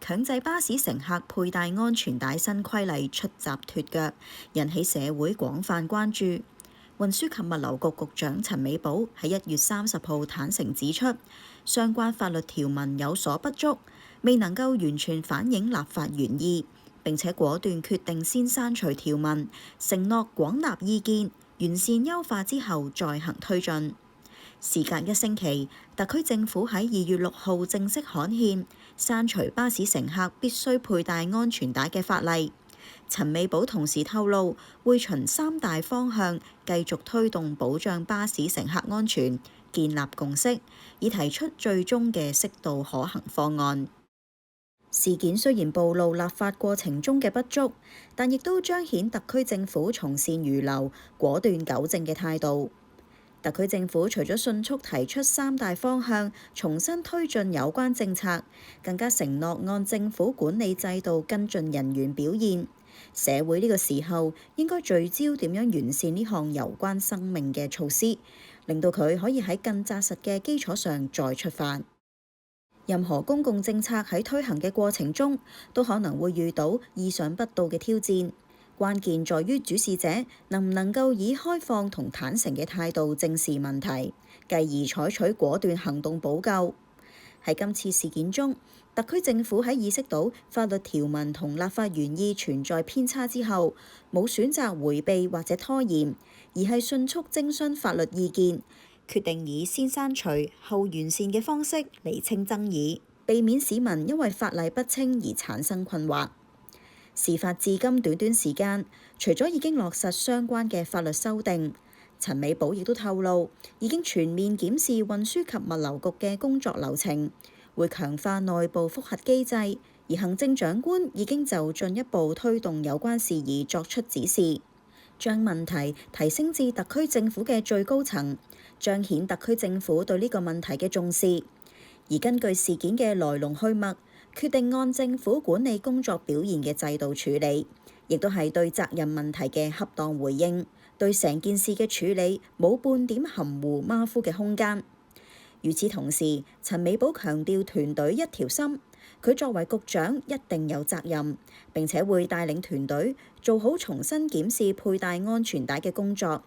強制巴士乘客佩戴安全帶新規例出閘脫腳，引起社會廣泛關注。運輸及物流局局長陳美寶喺1月30號坦誠指出，相關法律條文有所不足，未能夠完全反映立法原意，並且果斷決定先刪除條文，承諾廣納意見，完善優化之後再行推進。時隔1星期，特區政府喺2月6號正式刊憲，刪除巴士乘客必須佩戴安全帶嘅法例。陳美寶同時透露，會循3大方向繼續推動保障巴士乘客安全，建立共識，以提出最終嘅適度可行方案。事件雖然暴露立法過程中嘅不足，但亦都彰顯特區政府從善如流、果斷糾正嘅態度。特區政府除咗迅速提出3大方向，重新推進有關政策，更加承諾按政府管理制度跟進人員表現。社會呢個時候應該聚焦點樣完善呢項有關生命嘅措施，令到佢可以喺更紮實嘅基礎上再出發。任何公共政策喺推行嘅過程中，都可能會遇到意想不到嘅挑戰。關鍵在於主事者能唔能夠以開放同坦誠嘅態度正視問題，繼而採取果斷行動補救。喺今次事件中，特區政府喺意識到法律條文同立法原意存在偏差之後，冇選擇迴避或者拖延，而係迅速徵詢法律意見，決定以先刪除後完善嘅方式釐清爭議，避免市民因為法例不清而產生困惑。事發至今短短時間，除咗已經落實相關嘅法律修訂，陳美寶亦都透露已經全面檢視運輸及物流局嘅工作流程，會強化內部覆核機制，而行政長官已經就進一步推動有關事宜作出指示，將問題提升至特區政府嘅最高層，彰顯特區政府對呢個問題嘅重視。而根據事件嘅來龍去脈，決定按政府管理工作表現嘅制度處理，亦都係對責任問題嘅恰當回應，對成件事嘅處理冇半點含糊馬虎嘅空間。與此同時，陳美寶強調團隊一條心，佢作為局長一定有責任，並且會帶領團隊做好重新檢視佩戴安全帶嘅工作，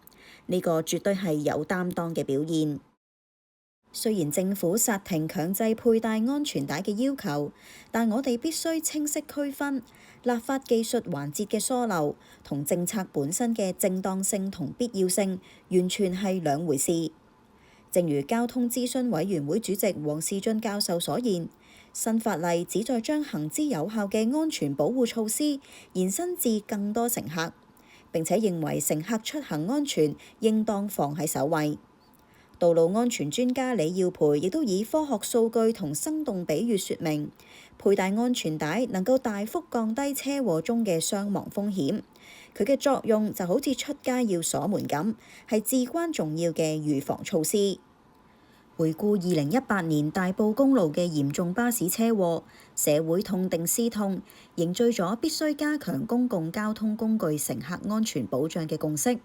呢個絕對係有擔當嘅表現。雖然政府剎停強制佩戴安全帶嘅要求，但我哋必須清晰區分立法技術環節嘅疏漏同政策本身嘅正當性同必要性，完全係兩回事。正如交通諮詢委員會主席黃士俊教授所言，新法例旨在將行之有效嘅安全保護措施延伸至更多乘客，並且認為乘客出行安全應當放喺首位。道路安全專家李耀培亦都以科學數據同生動比喻說明，佩戴安全帶能夠大幅降低車禍中嘅傷亡風險。佢嘅作用就好似出街要鎖門咁，係至關重要嘅預防措施。回顧2018年大埔公路嘅嚴重巴士車禍，社會痛定思痛，凝聚咗必須加強公共交通工具乘客安全保障嘅共識。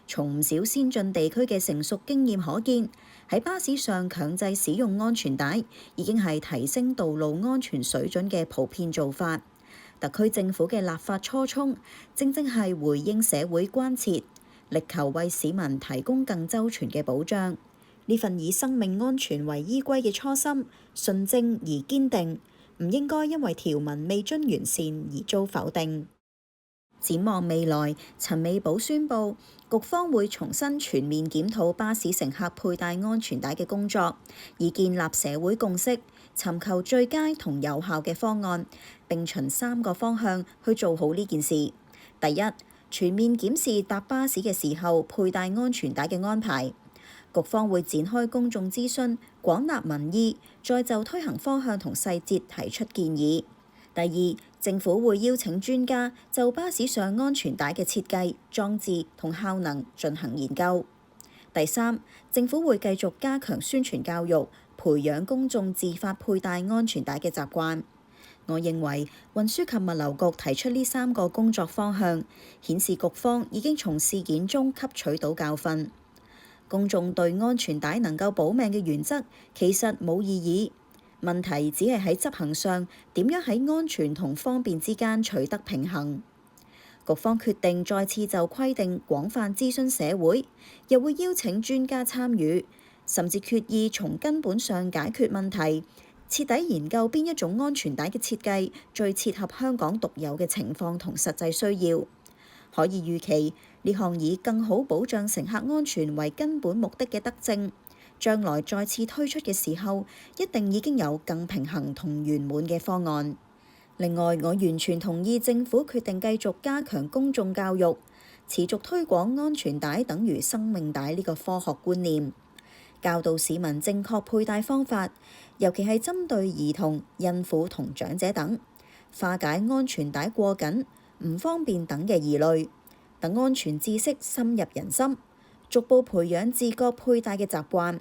從唔少先進地區嘅成熟經驗可見，喺巴士上強制使用安全帶已經係提升道路安全水準嘅普遍做法。特區政府嘅立法初衷，正正係回應社會關切，力求為市民提供更周全嘅保障。呢份以生命安全為依歸嘅初心，純正而堅定，唔應該因為條文未臻完善而遭否定。展望未來，陳美寶宣布，局方會重新全面檢討巴士乘客佩戴安全帶嘅工作，以建立社會共識，尋求最佳同有效嘅方案，並循3個方向去做好呢件事。第一，全面檢視搭巴士嘅時候佩戴安全帶嘅安排。局方會展開公眾諮詢，廣納民意，再就推行方向同細節提出建議。第二，政府會邀請專家就巴士上安全帶嘅設計、裝置同效能進行研究。第三，政府會繼續加強宣傳教育，培養公眾自發佩戴安全帶嘅習慣。我認為運輸及物流局提出呢3個工作方向，顯示局方已經從事件中吸取到教訓。公眾對安全帶能夠保命嘅原則其實冇異議。問題只係喺執行上點樣喺安全同方便之間取得平衡。局方決定再次就規定廣泛諮詢社會，又會邀請專家參與，甚至決意從根本上解決問題，徹底研究邊一種安全帶嘅設計最切合香港獨有嘅情況同實際需要。可以預期，呢項以更好保障乘客安全為根本目的嘅德政，將來再次推出嘅時候，一定已經有更平衡同圓滿嘅方案。另外，我完全同意政府決定繼續加強公眾教育，持續推廣安全帶等於生命帶呢個科學觀念，教導市民正確佩戴方法，尤其係針對兒童、孕婦同長者等，化解安全帶過緊、唔方便等嘅疑慮，等安全知識深入人心，逐步培養自覺佩戴嘅習慣。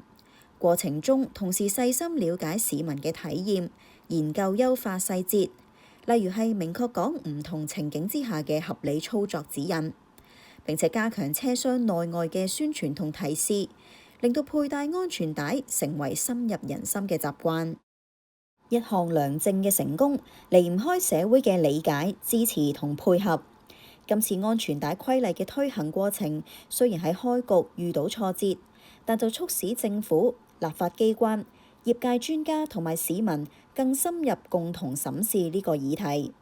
過程中同時細心了解市民嘅體驗，研究優化細節。例如係明確講唔同情景之下嘅合理操作指引，並且加強車廂內外嘅宣傳同提示，令到佩戴安全帶成為深入人心嘅習慣。一項良政嘅成功離唔開社會嘅理解、支持同配合。今次安全帶規例嘅推行過程雖然喺開局遇到挫折，但就促使政府、立法機關、業界專家同埋市民更深入共同審視呢個議題。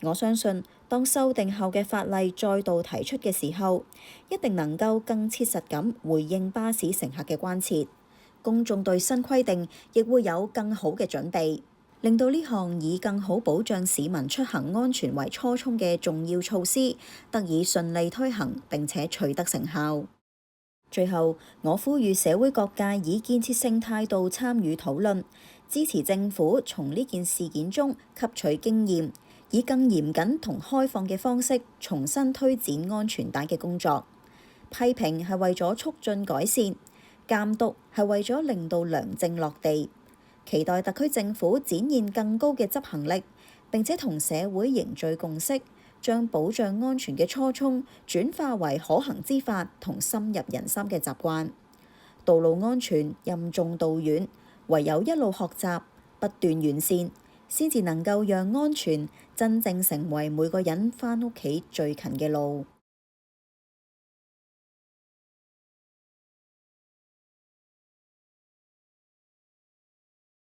我相信，當修訂後嘅法例再度提出嘅時候，一定能夠更切實咁回應巴士乘客嘅關切，公眾對新規定亦會有更好嘅準備，令到呢項以更好保障市民出行安全為初衷嘅重要措施得以順利推行並且取得成效。最後，我呼籲社會各界以建設性態度參與討論，支持政府從呢件事件中吸取經驗，以更嚴謹同開放嘅方式重新推展安全帶嘅工作。批評係為咗促進改善，監督係為咗令到良政落地。期待特區政府展現更高嘅執行力，並且同社會凝聚共識，將保障安全嘅初衷轉化為可行之法同深入人心嘅習慣。道路安全任重道遠，唯有一路學習，不斷完善，先至能夠讓安全真正成為每個人返屋企最近嘅路。